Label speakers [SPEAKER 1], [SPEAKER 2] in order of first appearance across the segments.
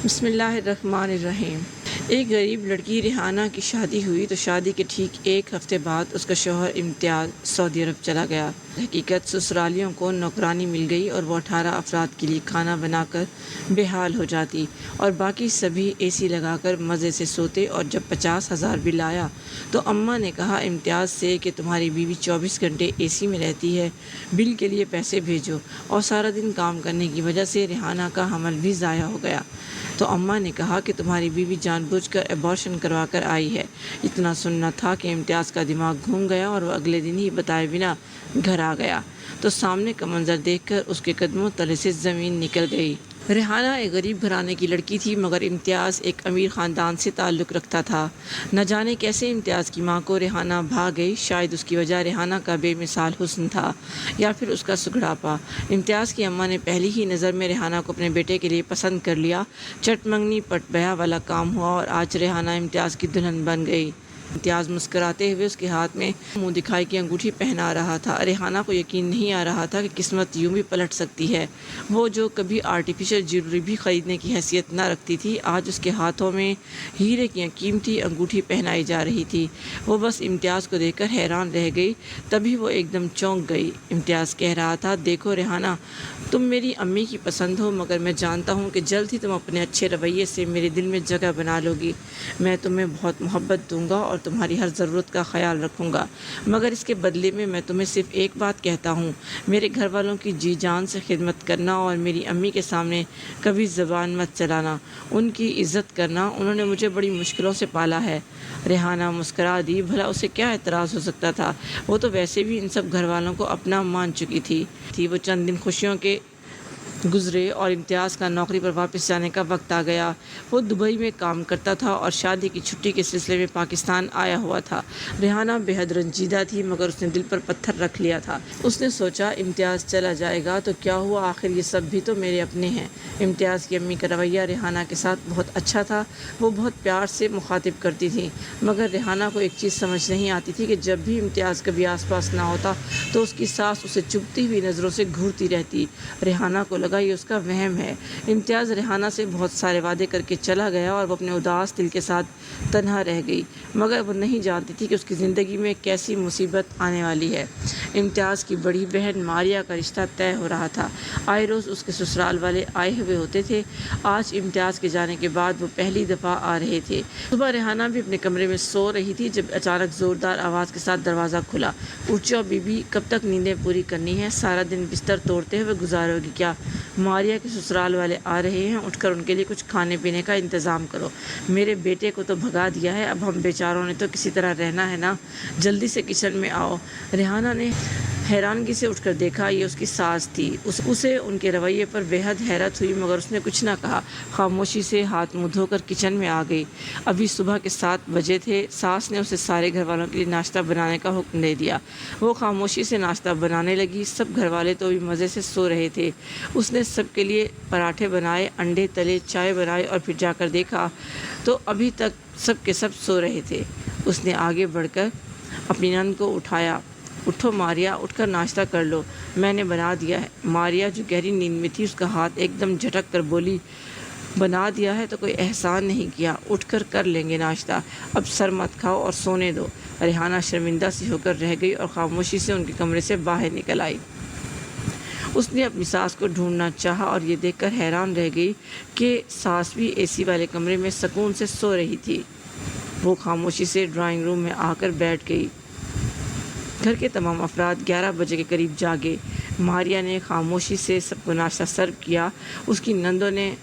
[SPEAKER 1] بسم اللہ الرحمن الرحیم۔ ایک غریب لڑکی ریحانہ کی شادی ہوئی تو شادی کے ٹھیک ایک ہفتے بعد اس کا شوہر امتیاز سعودی عرب چلا گیا۔ حقیقت سسرالیوں کو نوکرانی مل گئی اور وہ 18 افراد کے لیے کھانا بنا کر بے حال ہو جاتی اور باقی سبھی اے سی لگا کر مزے سے سوتے، اور جب 50,000 بل آیا تو اماں نے کہا امتیاز سے کہ تمہاری بیوی 24 گھنٹے اے سی میں رہتی ہے، بل کے لیے پیسے بھیجو، اور سارا دن کام کرنے کی وجہ سے ریحانہ کا حمل بھی ضائع ہو گیا۔ تو اماں نے کہا کہ تمہاری بیوی جان بوجھ کر ایبارشن کروا کر آئی ہے۔ اتنا سننا تھا کہ امتیاز کا دماغ گھوم گیا اور وہ اگلے دن ہی بتائے بنا گھر آ گیا تو سامنے کا منظر دیکھ کر اس کے قدموں تلے سے زمین نکل گئی۔ ریحانہ ایک غریب گھرانے کی لڑکی تھی، مگر امتیاز ایک امیر خاندان سے تعلق رکھتا تھا۔ نہ جانے کیسے امتیاز کی ماں کو ریحانہ بھا گئی، شاید اس کی وجہ ریحانہ کا بے مثال حسن تھا یا پھر اس کا سگڑاپا۔ امتیاز کی اماں نے پہلی ہی نظر میں ریحانہ کو اپنے بیٹے کے لیے پسند کر لیا۔ چٹ منگنی پٹ بیاہ والا کام ہوا اور آج ریحانہ امتیاز کی دلہن بن گئی۔ امتیاز مسکراتے ہوئے اس کے ہاتھ میں منہ دکھائی کی انگوٹھی پہنا رہا تھا۔ ریحانہ کو یقین نہیں آ رہا تھا کہ قسمت یوں بھی پلٹ سکتی ہے۔ وہ جو کبھی آرٹیفیشل جیولری بھی خریدنے کی حیثیت نہ رکھتی تھی، آج اس کے ہاتھوں میں ہیرے کی قیمتی انگوٹھی پہنائی جا رہی تھی۔ وہ بس امتیاز کو دیکھ کر حیران رہ گئی، تبھی وہ ایک دم چونک گئی۔ امتیاز کہہ رہا تھا، دیکھو ریحانہ، تم میری امی کی پسند ہو، مگر میں جانتا ہوں کہ جلد ہی تم اپنے اچھے رویے سے میرے دل میں جگہ بنا لو گی۔ میں تمہیں بہت محبت دوں گا اور تمہاری ہر ضرورت کا خیال رکھوں گا، مگر اس کے بدلے میں تمہیں صرف ایک بات کہتا ہوں، میرے گھر والوں کی جی جان سے خدمت کرنا اور میری امی کے سامنے کبھی زبان مت چلانا، ان کی عزت کرنا، انہوں نے مجھے بڑی مشکلوں سے پالا ہے۔ ریحانہ مسکرا دی، بھلا اسے کیا اعتراض ہو سکتا تھا، وہ تو ویسے بھی ان سب گھر والوں کو اپنا مان چکی تھی۔ وہ چند دن خوشیوں کے گزرے اور امتیاز کا نوکری پر واپس جانے کا وقت آ گیا۔ وہ دبئی میں کام کرتا تھا اور شادی کی چھٹی کے سلسلے میں پاکستان آیا ہوا تھا۔ ریحانہ بے حد رنجیدہ تھی، مگر اس نے دل پر پتھر رکھ لیا تھا۔ اس نے سوچا امتیاز چلا جائے گا تو کیا ہوا، آخر یہ سب بھی تو میرے اپنے ہیں۔ امتیاز کی امی کا رویہ ریحانہ کے ساتھ بہت اچھا تھا، وہ بہت پیار سے مخاطب کرتی تھیں، مگر ریحانہ کو ایک چیز سمجھ نہیں آتی تھی کہ جب بھی امتیاز کبھی آس پاس نہ ہوتا تو اس کی ساس اسے چبھتی ہوئی نظروں سے گھورتی رہتی۔ ریحانہ کو لگا یہ اس کا وہم ہے۔ امتیاز ریحانہ سے بہت سارے وعدے کر کے چلا گیا اور وہ اپنے اداس دل کے ساتھ تنہا رہ گئی، مگر وہ نہیں جانتی تھی کہ اس کی زندگی میں کیسی مصیبت آنے والی ہے۔ امتیاز کی بڑی بہن ماریا کا رشتہ طے ہو رہا تھا۔ آئے روز اس کے سسرال والے آئے ہوئے ہوتے تھے۔ آج امتیاز کے جانے کے بعد وہ پہلی دفعہ آ رہے تھے۔ صبح ریحانہ بھی اپنے کمرے میں سو رہی تھی جب اچانک زوردار آواز کے ساتھ دروازہ کھلا۔ اٹھ جاؤ بی بی، کب تک نیندیں پوری کرنی ہیں، سارا دن بستر توڑتے ہوئے گزارو گی کیا؟ ماریا کے سسرال والے آ رہے ہیں، اٹھ کر ان کے لیے کچھ کھانے پینے کا انتظام کرو۔ میرے بیٹے کو تو بھگا دیا ہے، اب ہم بیچاروں نے تو کسی طرح رہنا ہے نا، جلدی سے کچن میں آؤ۔ ریحانہ نے حیرانگی سے اٹھ کر دیکھا، یہ اس کی ساس تھی۔ اسے ان کے رویے پر بے حد حیرت ہوئی، مگر اس نے کچھ نہ کہا، خاموشی سے ہاتھ منہ دھو کر کچن میں آ گئی۔ ابھی صبح کے 7 بجے تھے۔ ساس نے اسے سارے گھر والوں کے لیے ناشتہ بنانے کا حکم دے دیا۔ وہ خاموشی سے ناشتہ بنانے لگی۔ سب گھر والے تو بھی مزے سے سو رہے تھے۔ اس نے سب کے لیے پراٹھے بنائے، انڈے تلے، چائے بنائی اور پھر جا کر دیکھا تو ابھی تک سب کے سب سو رہے تھے۔ اس نے آگے بڑھ کر اپنی نند کو اٹھایا، اٹھو ماریا، اٹھ کر ناشتہ کر لو، میں نے بنا دیا ہے۔ ماریا جو گہری نیند میں تھی، اس کا ہاتھ ایک دم جھٹک کر بولی، بنا دیا ہے تو کوئی احسان نہیں کیا، اٹھ کر لیں گے ناشتہ، اب سر مت کھاؤ اور سونے دو۔ ریحانہ شرمندہ سی ہو کر رہ گئی اور خاموشی سے ان کے کمرے سے باہر نکل آئی۔ اس نے اپنی ساس کو ڈھونڈنا چاہا اور یہ دیکھ کر حیران رہ گئی کہ ساس بھی اے سی والے کمرے میں سکون سے سو رہی تھی۔ وہ خاموشی سے ڈرائنگ روم میں آ کر بیٹھ گئی۔ گھر کے تمام افراد 11 بجے کے قریب جاگے۔ ماریا نے خاموشی سے سب کو ناشتہ سرو کیا۔ اس کی نندوں نے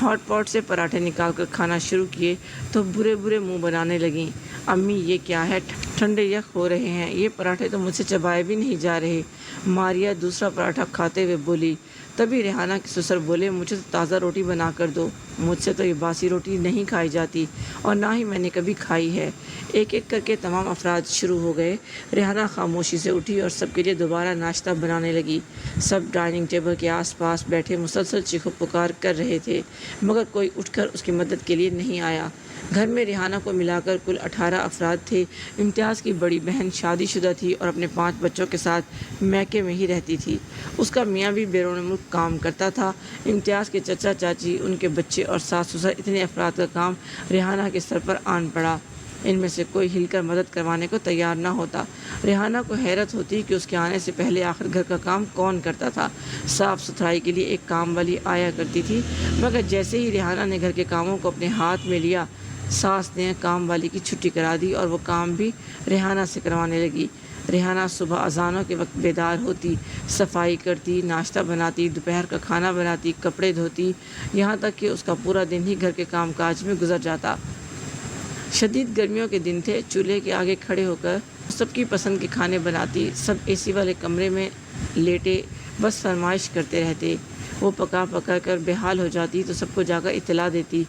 [SPEAKER 1] ہاٹ پاٹ سے پراٹھے نکال کر کھانا شروع کیے تو برے برے منہ بنانے لگیں۔ امی یہ کیا ہے، ٹھنڈے یک ہو رہے ہیں، یہ پراٹھے تو مجھ سے چبائے بھی نہیں جا رہے۔ ماریا دوسرا پراٹھا کھاتے ہوئے بولی۔ تبھی ریحانہ کے سسر بولے، مجھے تو تازہ روٹی بنا کر دو، مجھ سے تو یہ باسی روٹی نہیں کھائی جاتی اور نہ ہی میں نے کبھی کھائی ہے۔ ایک ایک کر کے تمام افراد شروع ہو گئے۔ ریحانہ خاموشی سے اٹھی اور سب کے لیے دوبارہ ناشتہ بنانے لگی۔ سب ڈائننگ ٹیبل کے آس پاس بیٹھے مسلسل چیخو پکار کر رہے تھے، مگر کوئی اٹھ کر اس کی مدد کے لیے نہیں آیا۔ گھر میں ریحانہ کو ملا کر کل 18 افراد تھے۔ امتیاز کی بڑی بہن شادی شدہ تھی اور اپنے 5 بچوں کے ساتھ میکے میں ہی رہتی تھی۔ اس کا میاں بھی بیرون ملک کام کرتا تھا۔ امتیاز کے چچا چاچی، ان کے بچے اور ساس سسر، اتنے افراد کا کام ریحانہ کے سر پر آن پڑا۔ ان میں سے کوئی ہل کر مدد کروانے کو تیار نہ ہوتا۔ ریحانہ کو حیرت ہوتی کہ اس کے آنے سے پہلے آخر گھر کا کام کون کرتا تھا۔ صاف ستھرائی کے لیے ایک کام والی آیا کرتی تھی، مگر جیسے ہی ریحانہ نے گھر کے کاموں کو اپنے ہاتھ میں لیا، ساس نے کام والی کی چھٹی کرا دی اور وہ کام بھی ریحانہ سے کروانے لگی۔ ریحانہ صبح اذانوں کے وقت بیدار ہوتی، صفائی کرتی، ناشتہ بناتی، دوپہر کا کھانا بناتی، کپڑے دھوتی، یہاں تک کہ اس کا پورا دن ہی گھر کے کام کاج میں گزر جاتا۔ شدید گرمیوں کے دن تھے۔ چولہے کے آگے کھڑے ہو کر سب کی پسند کے کھانے بناتی۔ سب اے سی والے کمرے میں لیٹے بس فرمائش کرتے رہتے۔ وہ پکا پکا کر بے حال ہو جاتی تو سب کو جا کر اطلاع دیتی۔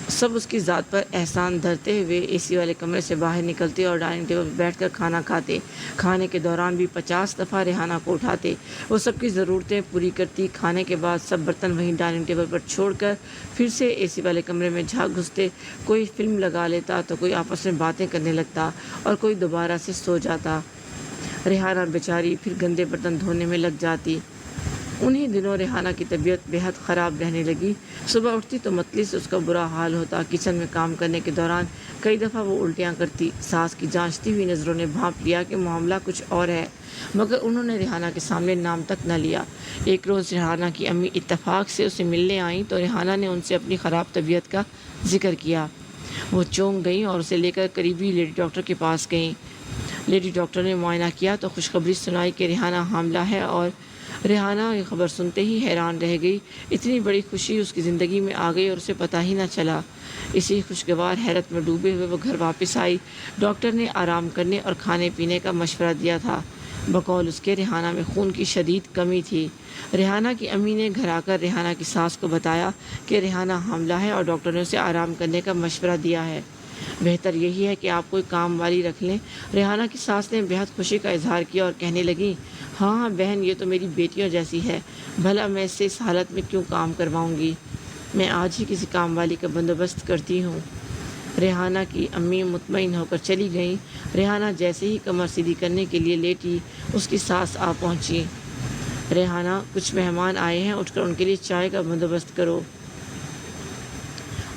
[SPEAKER 1] سب اس کی ذات پر احسان دھرتے ہوئے اے سی والے کمرے سے باہر نکلتے اور ڈائننگ ٹیبل پر بیٹھ کر کھانا کھاتے۔ کھانے کے دوران بھی 50 دفعہ ریحانہ کو اٹھاتے۔ وہ سب کی ضرورتیں پوری کرتی۔ کھانے کے بعد سب برتن وہیں ڈائننگ ٹیبل پر چھوڑ کر پھر سے اے سی والے کمرے میں جھانک گھستے۔ کوئی فلم لگا لیتا تو کوئی آپس میں باتیں کرنے لگتا اور کوئی دوبارہ سے سو جاتا۔ ریحانہ بیچاری پھر گندے برتن دھونے میں لگ جاتی۔ انہی دنوں ریحانہ کی طبیعت بے حد خراب رہنے لگی۔ صبح اٹھتی تو متلی سے اس کا برا حال ہوتا۔ کچن میں کام کرنے کے دوران کئی دفعہ وہ الٹیاں کرتی۔ ساس کی جانچتی ہوئی نظروں نے بھانپ لیا کہ معاملہ کچھ اور ہے، مگر انہوں نے ریحانہ کے سامنے نام تک نہ لیا۔ ایک روز ریحانہ کی امی اتفاق سے اسے ملنے آئیں تو ریحانہ نے ان سے اپنی خراب طبیعت کا ذکر کیا۔ وہ چونک گئیں اور اسے لے کر قریبی لیڈی ڈاکٹر کے پاس گئیں۔ لیڈی ڈاکٹر نے معائنہ کیا تو خوشخبری سنائی کہ ریحانہ حاملہ ہے، اور ریحانہ یہ خبر سنتے ہی حیران رہ گئی۔ اتنی بڑی خوشی اس کی زندگی میں آ گئی اور اسے پتہ ہی نہ چلا۔ اسی خوشگوار حیرت میں ڈوبے ہوئے وہ گھر واپس آئی۔ ڈاکٹر نے آرام کرنے اور کھانے پینے کا مشورہ دیا تھا۔ بقول اس کے ریحانہ میں خون کی شدید کمی تھی۔ ریحانہ کی امی نے گھر آ کر ریحانہ کی ساس کو بتایا کہ ریحانہ حاملہ ہے اور ڈاکٹر نے اسے آرام کرنے کا مشورہ دیا ہے۔ بہتر یہی ہے کہ آپ کوئی کام والی رکھ لیں۔ ریحانہ کی ساس نے بہت خوشی کا اظہار کیا اور کہنے لگیں، ہاں بہن، یہ تو میری بیٹیوں جیسی ہے، بھلا میں اس سے اس حالت میں کیوں کام کرواؤں گی؟ میں آج ہی کسی کام والی کا بندوبست کرتی ہوں۔ ریحانہ کی امی مطمئن ہو کر چلی گئیں۔ ریحانہ جیسے ہی کمر سیدھی کرنے کے لیے لیٹی، اس کی ساس آ پہنچی۔ ریحانہ، کچھ مہمان آئے ہیں، اٹھ کر ان کے لیے چائے کا بندوبست کرو۔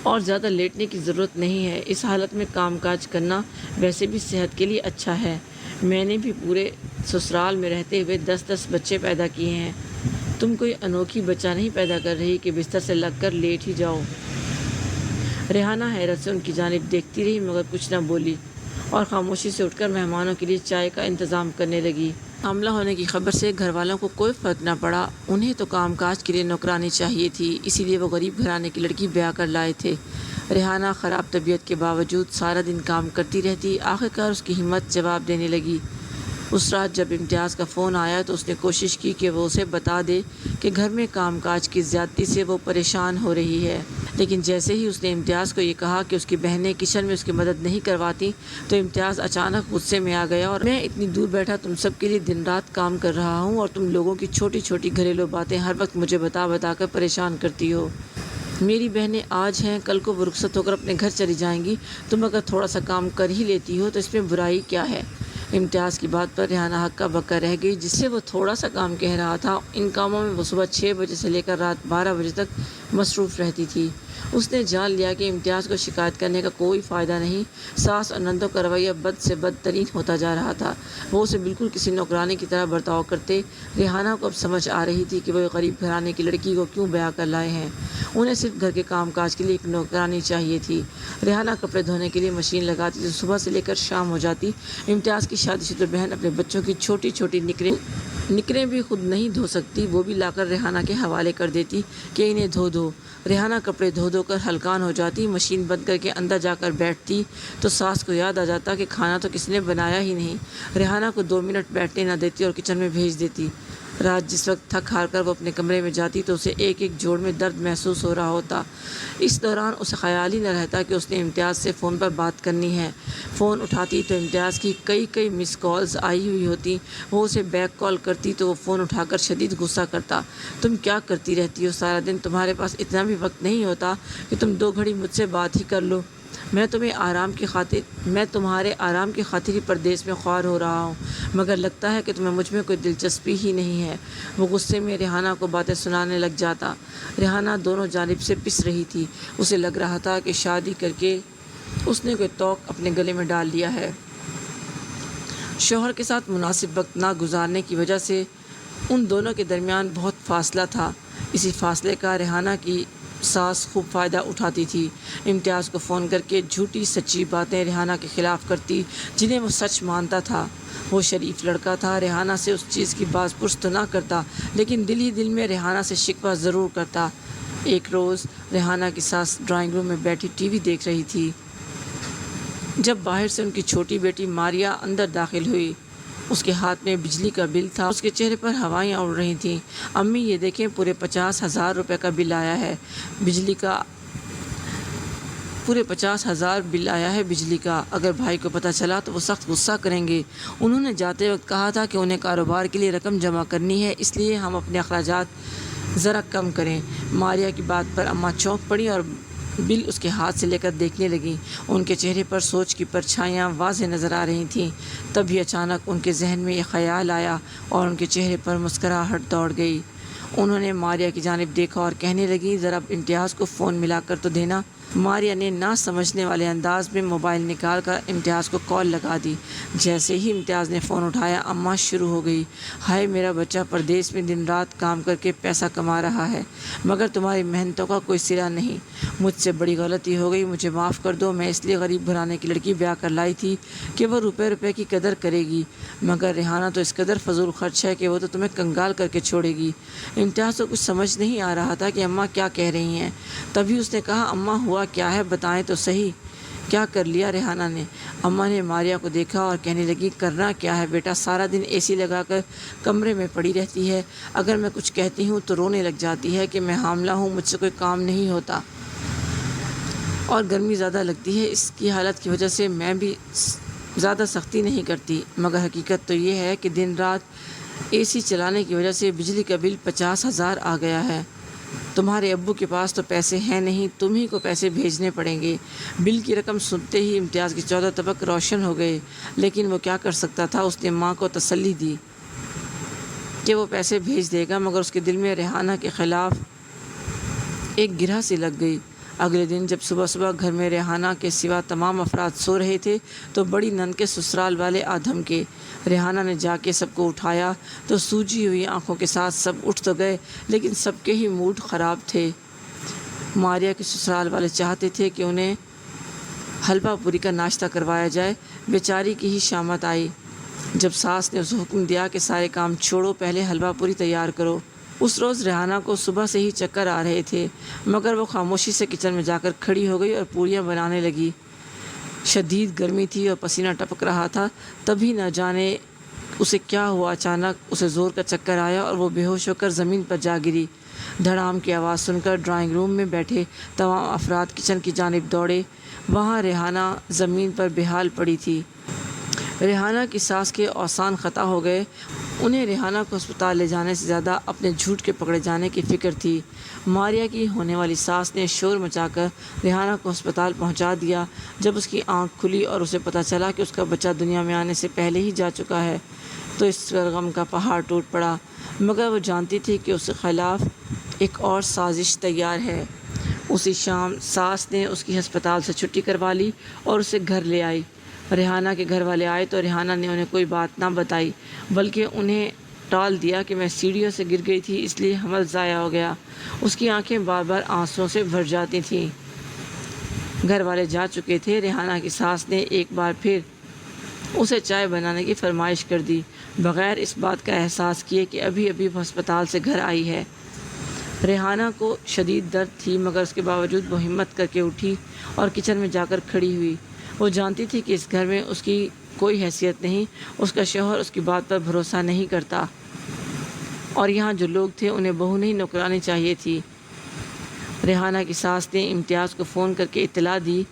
[SPEAKER 1] اور زیادہ لیٹنے کی ضرورت نہیں ہے، اس حالت میں کام کاج کرنا ویسے بھی صحت کے لیے اچھا ہے۔ میں نے بھی پورے سسرال میں رہتے ہوئے 10 بچے پیدا کیے ہیں، تم کوئی انوکھی بچہ نہیں پیدا کر رہی کہ بستر سے لگ کر لیٹ ہی جاؤ۔ ریحانہ حیرت سے ان کی جانب دیکھتی رہی مگر کچھ نہ بولی اور خاموشی سے اٹھ کر مہمانوں کے لیے چائے کا انتظام کرنے لگی۔ حاملہ ہونے کی خبر سے گھر والوں کو کوئی فرق نہ پڑا۔ انہیں تو کام کاج کے لیے نوکرانی چاہیے تھی، اسی لیے وہ غریب گھرانے کی لڑکی بیاہ کر لائے تھے۔ ریحانہ خراب طبیعت کے باوجود سارا دن کام کرتی رہتی۔ آخرکار اس کی ہمت جواب دینے لگی۔ اس رات جب امتیاز کا فون آیا تو اس نے کوشش کی کہ وہ اسے بتا دے کہ گھر میں کام کاج کی زیادتی سے وہ پریشان ہو رہی ہے، لیکن جیسے ہی اس نے امتیاز کو یہ کہا کہ اس کی بہنیں کچن میں اس کی مدد نہیں کرواتی تو امتیاز اچانک غصے میں آ گیا اور میں اتنی دور بیٹھا تم سب کے لیے دن رات کام کر رہا ہوں اور تم لوگوں کی چھوٹی چھوٹی گھریلو باتیں ہر وقت مجھے بتا بتا کر پریشان کرتی ہو۔ میری بہنیں آج ہیں، کل کو وہ رخصت ہو کر اپنے گھر چلی جائیں گی، تم اگر تھوڑا سا کام کر ہی لیتی ہو تو اس میں برائی کیا ہے؟ امتیاز کی بات پر ریحانہ ہکا بکا رہ گئی، جس سے وہ تھوڑا سا کام کہہ رہا تھا ان کاموں میں وہ صبح 6 بجے سے لے کر رات 12 بجے تک مصروف رہتی تھی۔ اس نے جان لیا کہ امتیاز کو شکایت کرنے کا کوئی فائدہ نہیں۔ ساس اور نندوں کا رویہ بد سے بدترین ہوتا جا رہا تھا، وہ اسے بالکل کسی نوکرانی کی طرح برتاؤ کرتے۔ ریحانہ کو اب سمجھ آ رہی تھی کہ وہ غریب گھرانے کی لڑکی کو کیوں بیاہ کر لائے ہیں۔ انہیں صرف گھر کے کام کاج کے لیے ایک نوکرانی چاہیے تھی۔ ریحانہ کپڑے دھونے کے لیے مشین لگاتی تو صبح سے لے کر شام ہو جاتی۔ امتیاز کی شادی شدہ بہن اپنے بچوں کی چھوٹی چھوٹی نکریں بھی خود نہیں دھو سکتی، وہ بھی لا کر ریحانہ کے حوالے کر دیتی کہ انہیں دھو دو۔ ریحانہ کپڑے دھو دھو کر ہلکان ہو جاتی، مشین بند کر کے اندر جا کر بیٹھتی تو ساس کو یاد آ جاتا کہ کھانا تو کسی نے بنایا ہی نہیں۔ ریحانہ کو 2 منٹ بیٹھنے نہ دیتی اور کچن میں بھیج دیتی۔ رات جس وقت تھک ہار کر وہ اپنے کمرے میں جاتی تو اسے ایک ایک جوڑ میں درد محسوس ہو رہا ہوتا۔ اس دوران اسے خیال ہی نہ رہتا کہ اس نے امتیاز سے فون پر بات کرنی ہے۔ فون اٹھاتی تو امتیاز کی کئی مس کالز آئی ہوئی ہوتی۔ وہ اسے بیک کال کرتی تو وہ فون اٹھا کر شدید غصہ کرتا، تم کیا کرتی رہتی ہو سارا دن؟ تمہارے پاس اتنا بھی وقت نہیں ہوتا کہ تم 2 گھڑی مجھ سے بات ہی کر لو؟ میں تمہارے آرام کی خاطر ہی پردیس میں خوار ہو رہا ہوں، مگر لگتا ہے کہ تمہیں مجھ میں کوئی دلچسپی ہی نہیں ہے۔ وہ غصے میں ریحانہ کو باتیں سنانے لگ جاتا۔ ریحانہ دونوں جانب سے پس رہی تھی۔ اسے لگ رہا تھا کہ شادی کر کے اس نے کوئی طوق اپنے گلے میں ڈال لیا ہے۔ شوہر کے ساتھ مناسب وقت نہ گزارنے کی وجہ سے ان دونوں کے درمیان بہت فاصلہ تھا۔ اسی فاصلے کا ریحانہ کی ساس خوب فائدہ اٹھاتی تھی۔ امتیاز کو فون کر کے جھوٹی سچی باتیں ریحانہ کے خلاف کرتی جنہیں وہ سچ مانتا تھا۔ وہ شریف لڑکا تھا، ریحانہ سے اس چیز کی باز پرس تو نہ کرتا، لیکن دل ہی دل میں ریحانہ سے شکوہ ضرور کرتا۔ ایک روز ریحانہ کی ساس ڈرائنگ روم میں بیٹھی ٹی وی دیکھ رہی تھی جب باہر سے ان کی چھوٹی بیٹی ماریا اندر داخل ہوئی۔ اس کے ہاتھ میں بجلی کا بل تھا، اس کے چہرے پر ہوائیں اڑ رہی تھیں۔ امی یہ دیکھیں، پورے 50,000 روپے کا بل آیا ہے بجلی کا، پورے 50,000 بل آیا ہے بجلی کا۔ اگر بھائی کو پتہ چلا تو وہ سخت غصہ کریں گے۔ انہوں نے جاتے وقت کہا تھا کہ انہیں کاروبار کے لیے رقم جمع کرنی ہے، اس لیے ہم اپنے اخراجات ذرا کم کریں۔ ماریا کی بات پر اماں چونک پڑی اور بل اس کے ہاتھ سے لے کر دیکھنے لگیں۔ ان کے چہرے پر سوچ کی پرچھائیاں واضح نظر آ رہی تھیں۔ تبھی اچانک ان کے ذہن میں یہ خیال آیا اور ان کے چہرے پر مسکراہٹ دوڑ گئی۔ انہوں نے ماریا کی جانب دیکھا اور کہنے لگیں، ذرا امتیاز کو فون ملا کر تو دینا۔ ماریا نے نہ سمجھنے والے انداز میں موبائل نکال کر امتیاز کو کال لگا دی۔ جیسے ہی امتیاز نے فون اٹھایا، اماں شروع ہو گئی، ہائے میرا بچہ پردیس میں دن رات کام کر کے پیسہ کما رہا ہے، مگر تمہاری محنتوں کا کوئی سرا نہیں۔ مجھ سے بڑی غلطی ہو گئی، مجھے معاف کر دو۔ میں اس لیے غریب گھرانے کی لڑکی بیاہ کر لائی تھی کہ وہ روپے کی قدر کرے گی، مگر ریحانہ تو اس قدر فضول خرچ ہے کہ وہ تو تمہیں کنگال کر کے چھوڑے گی۔ امتیاز کو کچھ سمجھ نہیں آ رہا تھا کہ اماں کیا کہہ رہی ہیں۔ تبھی اس نے کہا، اماں ہوا کیا ہے، بتائیں تو صحیح، کیا کر لیا ریحانہ نے؟ اماں نے ماریا کو دیکھا اور کہنے لگی، کرنا کیا ہے بیٹا، سارا دن اے سی لگا کر کمرے میں پڑی رہتی ہے۔ اگر میں کچھ کہتی ہوں تو رونے لگ جاتی ہے کہ میں حاملہ ہوں، مجھ سے کوئی کام نہیں ہوتا اور گرمی زیادہ لگتی ہے۔ اس کی حالت کی وجہ سے میں بھی زیادہ سختی نہیں کرتی، مگر حقیقت تو یہ ہے کہ دن رات اے سی چلانے کی وجہ سے بجلی کا بل 50,000 آ گیا ہے۔ تمہارے ابو کے پاس تو پیسے ہیں نہیں، تم ہی کو پیسے بھیجنے پڑیں گے۔ بل کی رقم سنتے ہی امتیاز کے 14 طبق روشن ہو گئے، لیکن وہ کیا کر سکتا تھا؟ اس نے ماں کو تسلی دی کہ وہ پیسے بھیج دے گا، مگر اس کے دل میں ریحانہ کے خلاف ایک گرہ سی لگ گئی۔ اگلے دن جب صبح صبح گھر میں ریحانہ کے سوا تمام افراد سو رہے تھے تو بڑی نند کے سسرال والے آدھم کے۔ ریحانہ نے جا کے سب کو اٹھایا تو سوجی ہوئی آنکھوں کے ساتھ سب اٹھ تو گئے، لیکن سب کے ہی موڈ خراب تھے۔ ماریا کے سسرال والے چاہتے تھے کہ انہیں حلوہ پوری کا ناشتہ کروایا جائے۔ بیچاری کی ہی شامت آئی جب ساس نے اسے حکم دیا کہ سارے کام چھوڑو، پہلے حلوہ پوری تیار کرو۔ اس روز ریحانہ کو صبح سے ہی چکر آ رہے تھے، مگر وہ خاموشی سے کچن میں جا کر کھڑی ہو گئی اور پوریاں بنانے لگی۔ شدید گرمی تھی اور پسینہ ٹپک رہا تھا۔ تبھی نہ جانے اسے کیا ہوا، اچانک اسے زور کا چکر آیا اور وہ بے ہوش ہو کر زمین پر جا گری۔ دھڑام کی آواز سن کر ڈرائنگ روم میں بیٹھے تمام افراد کچن کی جانب دوڑے۔ وہاں ریحانہ زمین پر بے حال پڑی تھی۔ ریحانہ کی ساس کے اوسان قطع ہو گئے۔ انہیں ریحانہ کو ہسپتال لے جانے سے زیادہ اپنے جھوٹ کے پکڑے جانے کی فکر تھی۔ ماریا کی ہونے والی ساس نے شور مچا کر ریحانہ کو ہسپتال پہنچا دیا۔ جب اس کی آنکھ کھلی اور اسے پتہ چلا کہ اس کا بچہ دنیا میں آنے سے پہلے ہی جا چکا ہے تو اس پر غم کا پہاڑ ٹوٹ پڑا، مگر وہ جانتی تھی کہ اس کے خلاف ایک اور سازش تیار ہے۔ اسی شام ساس نے اس کی ہسپتال سے چھٹی کروا لی اور اسے گھر لے آئی۔ ریحانہ کے گھر والے آئے تو ریحانہ نے انہیں کوئی بات نہ بتائی، بلکہ انہیں ٹال دیا کہ میں سیڑھیوں سے گر گئی تھی، اس لیے حمل ضائع ہو گیا۔ اس کی آنکھیں بار بار آنسوؤں سے بھر جاتی تھیں۔ گھر والے جا چکے تھے۔ ریحانہ کی ساس نے ایک بار پھر اسے چائے بنانے کی فرمائش کر دی، بغیر اس بات کا احساس کیے کہ ابھی ابھی وہ ہسپتال سے گھر آئی ہے۔ ریحانہ کو شدید درد تھی، مگر اس کے باوجود وہ ہمت کر کے اٹھی اور کچن میں جا کر کھڑی ہوئی۔ وہ جانتی تھی کہ اس گھر میں اس کی کوئی حیثیت نہیں، اس کا شوہر اس کی بات پر بھروسہ نہیں کرتا، اور یہاں جو لوگ تھے انہیں بہو نہیں نوکرانی چاہیے تھی۔ ریحانہ کی ساس نے امتیاز کو فون کر کے اطلاع دی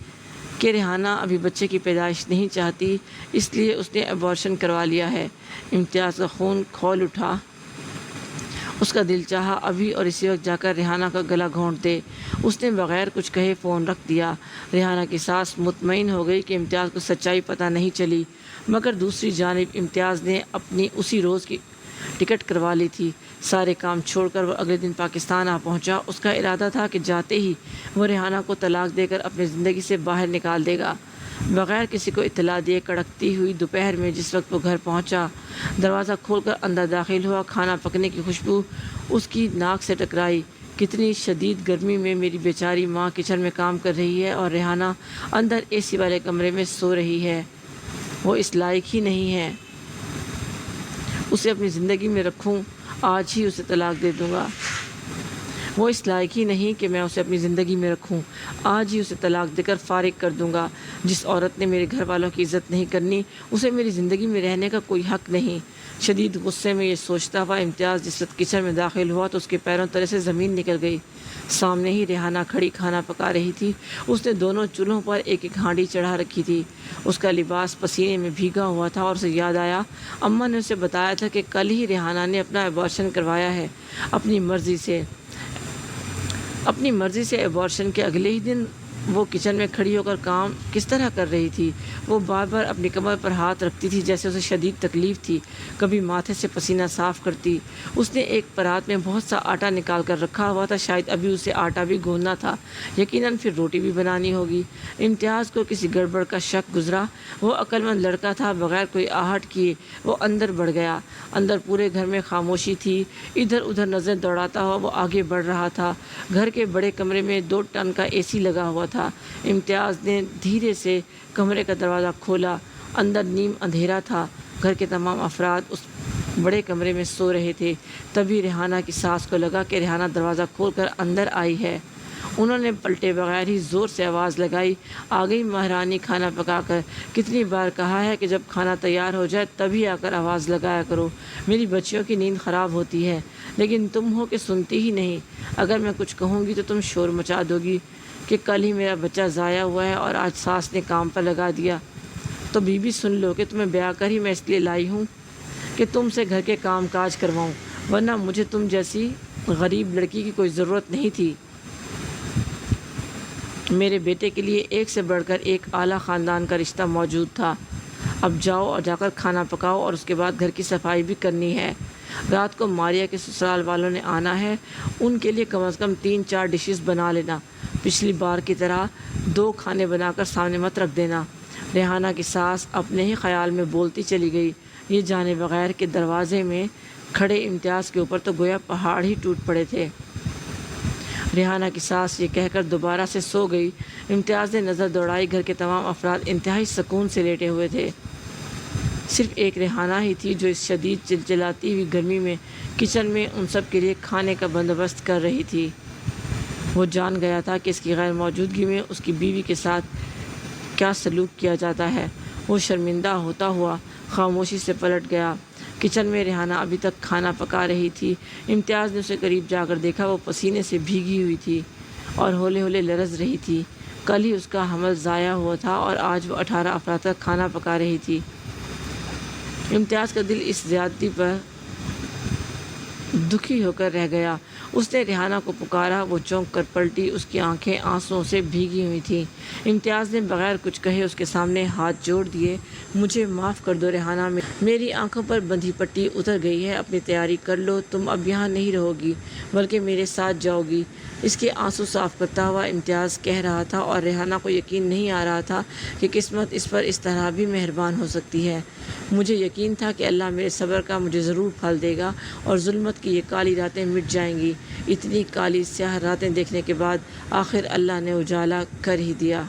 [SPEAKER 1] کہ ریحانہ ابھی بچے کی پیدائش نہیں چاہتی، اس لیے اس نے ابارشن کروا لیا ہے۔ امتیاز کا خون کھول اٹھا اس کا دل چاہا ابھی اور اسی وقت جا کر ریحانہ کا گلا گھونٹ دے۔ اس نے بغیر کچھ کہے فون رکھ دیا۔ ریحانہ کی ساس مطمئن ہو گئی کہ امتیاز کو سچائی پتہ نہیں چلی، مگر دوسری جانب امتیاز نے اپنی اسی روز کی ٹکٹ کروا لی تھی۔ سارے کام چھوڑ کر وہ اگلے دن پاکستان آ پہنچا۔ اس کا ارادہ تھا کہ جاتے ہی وہ ریحانہ کو طلاق دے کر اپنی زندگی سے باہر نکال دے گا۔ بغیر کسی کو اطلاع دیے کڑکتی ہوئی دوپہر میں جس وقت وہ گھر پہنچا، دروازہ کھول کر اندر داخل ہوا۔ کھانا پکنے کی خوشبو اس کی ناک سے ٹکرائی۔ کتنی شدید گرمی میں میری بیچاری ماں کچن میں کام کر رہی ہے اور ریحانہ اندر اے سی والے کمرے میں سو رہی ہے۔ وہ اس لائق ہی نہیں ہے اسے اپنی زندگی میں رکھوں، آج ہی اسے طلاق دے دوں گا۔ وہ اس لائق ہی نہیں کہ میں اسے اپنی زندگی میں رکھوں، آج ہی اسے طلاق دے کر فارغ کر دوں گا۔ جس عورت نے میرے گھر والوں کی عزت نہیں کرنی، اسے میری زندگی میں رہنے کا کوئی حق نہیں۔ شدید غصے میں یہ سوچتا ہوا امتیاز جس وقت کچن میں داخل ہوا تو اس کے پیروں تلے سے زمین نکل گئی۔ سامنے ہی ریحانہ کھڑی کھانا پکا رہی تھی۔ اس نے دونوں چولہوں پر ایک ایک ہانڈی چڑھا رکھی تھی۔ اس کا لباس پسینے میں بھیگا ہوا تھا اور اسے یاد آیا اماں نے اسے بتایا تھا کہ کل ہی ریحانہ نے اپنا ایبارشن کروایا ہے، اپنی مرضی سے۔ ایبارشن کے اگلے ہی دن وہ کچن میں کھڑی ہو کر کام کس طرح کر رہی تھی؟ وہ بار بار اپنی کمر پر ہاتھ رکھتی تھی جیسے اسے شدید تکلیف تھی۔ کبھی ماتھے سے پسینہ صاف کرتی۔ اس نے ایک پرات میں بہت سا آٹا نکال کر رکھا ہوا تھا، شاید ابھی اسے آٹا بھی گوندنا تھا، یقیناً پھر روٹی بھی بنانی ہوگی۔ امتیاز کو کسی گڑبڑ کا شک گزرا۔ وہ عقل مند لڑکا تھا، بغیر کوئی آہٹ کیے وہ اندر بڑھ گیا۔ اندر پورے گھر میں خاموشی تھی۔ ادھر ادھر نظر دوڑاتا ہوا وہ آگے بڑھ رہا تھا۔ گھر کے بڑے کمرے میں 2 ٹن کا اے سی لگا ہوا تھا۔ امتیاز نے دھیرے سے کمرے کا دروازہ کھولا۔ اندر نیم اندھیرا تھا۔ گھر کے تمام افراد اس بڑے کمرے میں سو رہے تھے۔ تبھی ریحانہ کی ساس کو لگا کہ ریحانہ دروازہ کھول کر اندر آئی ہے۔ انہوں نے پلٹے بغیر ہی زور سے آواز لگائی، آ گئی مہرانی کھانا پکا کر۔ کتنی بار کہا ہے کہ جب کھانا تیار ہو جائے تبھی آ کر آواز لگایا کرو، میری بچیوں کی نیند خراب ہوتی ہے، لیکن تم ہو کہ سنتی ہی نہیں۔ اگر میں کچھ کہوں گی تو تم شور مچا دو گی کہ کل ہی میرا بچہ ضائع ہوا ہے اور آج ساس نے کام پر لگا دیا۔ تو بیوی سن لو کہ تمہیں بیاہ کر ہی میں اس لیے لائی ہوں کہ تم سے گھر کے کام کاج کرواؤں، ورنہ مجھے تم جیسی غریب لڑکی کی کوئی ضرورت نہیں تھی۔ میرے بیٹے کے لیے ایک سے بڑھ کر ایک اعلیٰ خاندان کا رشتہ موجود تھا۔ اب جاؤ اور جا کر کھانا پکاؤ اور اس کے بعد گھر کی صفائی بھی کرنی ہے۔ رات کو ماریا کے سسرال والوں نے آنا ہے، ان کے لیے کم از کم 3-4 ڈشز بنا لینا۔ پچھلی بار کی طرح 2 کھانے بنا کر سامنے مت رکھ دینا۔ ریحانہ کی ساس اپنے ہی خیال میں بولتی چلی گئی، یہ جانے بغیر کہ دروازے میں کھڑے امتیاز کے اوپر تو گویا پہاڑ ہی ٹوٹ پڑے تھے۔ ریحانہ کی ساس یہ کہہ کر دوبارہ سے سو گئی۔ امتیاز نے نظر دوڑائی، گھر کے تمام افراد انتہائی سکون سے لیٹے ہوئے تھے۔ صرف ایک ریحانہ ہی تھی جو اس شدید چلچلاتی ہوئی گرمی میں کچن میں ان سب کے لیے کھانے کا بندوبست کر رہی تھی۔ وہ جان گیا تھا کہ اس کی غیر موجودگی میں اس کی بیوی کے ساتھ کیا سلوک کیا جاتا ہے۔ وہ شرمندہ ہوتا ہوا خاموشی سے پلٹ گیا۔ کچن میں ریحانہ ابھی تک کھانا پکا رہی تھی۔ امتیاز نے اسے قریب جا کر دیکھا، وہ پسینے سے بھیگی ہوئی تھی اور ہولے ہولے لرز رہی تھی۔ کل ہی اس کا حمل ضائع ہوا تھا اور آج وہ 18 افراد کا کھانا پکا رہی تھی۔ امتیاز کا دل اس زیادتی پر دکھی ہو کر رہ گیا۔ اس نے ریحانہ کو پکارا، وہ چونک کر پلٹی، اس کی آنکھیں آنسوؤں سے بھیگی ہوئی تھیں۔ امتیاز نے بغیر کچھ کہے اس کے سامنے ہاتھ جوڑ دیے۔ مجھے معاف کر دو ریحانہ، میری آنکھوں پر بندھی پٹی اتر گئی ہے، اپنی تیاری کر لو، تم اب یہاں نہیں رہو گی بلکہ میرے ساتھ جاؤ گی۔ اس کے آنسو صاف کرتا ہوا امتیاز کہہ رہا تھا اور ریحانہ کو یقین نہیں آ رہا تھا کہ قسمت اس پر اس طرح بھی مہربان ہو سکتی ہے۔ مجھے یقین تھا کہ اللہ میرے صبر کا مجھے ضرور پھل دے گا اور ظلمت کی یہ کالی راتیں مٹ جائیں گی۔ اتنی کالی سیاہ راتیں دیکھنے کے بعد آخر اللہ نے اجالا کر ہی دیا۔